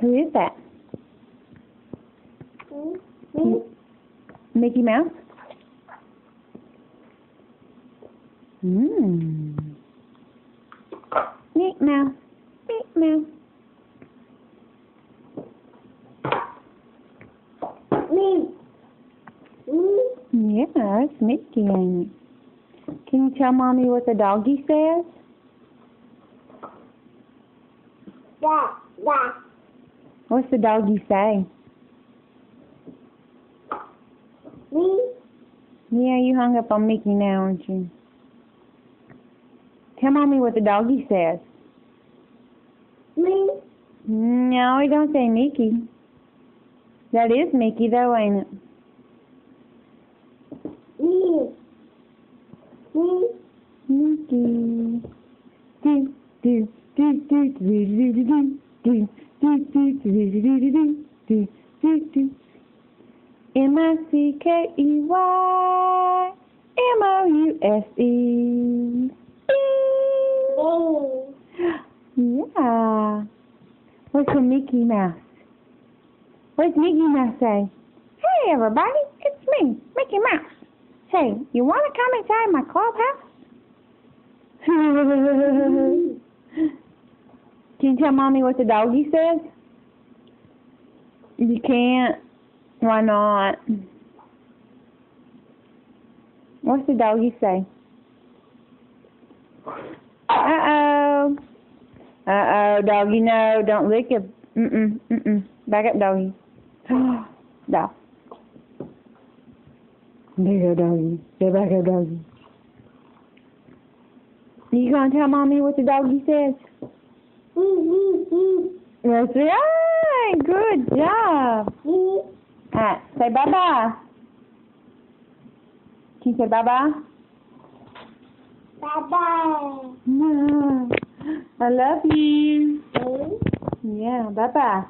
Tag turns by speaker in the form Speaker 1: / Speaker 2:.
Speaker 1: Who is that? Mickey Mouse? Mickey Mouse. Mickey Mouse. Yeah, it's Mickey, ain't it? Can you tell Mommy what the doggy says? What's the doggy say? Yeah, you hung up on Mickey now, aren't you? Tell Mommy what the doggy says. No, he don't say Mickey. That is Mickey, though, ain't it? Mickey. Do do do do do do do do do do do do do do. Mickey Mouse. Yeah. What's a Mickey Mouse? What's Mickey Mouse say? Hey everybody, it's me, Mickey Mouse. Hey, you want to come inside my clubhouse? Can you tell Mommy what the doggy says? You can't. Why not? What's the doggy say? Uh-oh. Uh-oh, doggy, no, don't lick it. Back up, doggy. No. There you go, doggy. Get back up, doggy. You gonna tell Mommy what the doggy says? That's right. Good job. Alright, say bye-bye. Can you say bye-bye?
Speaker 2: Bye-bye.
Speaker 1: No. I love you. Yeah, bye-bye.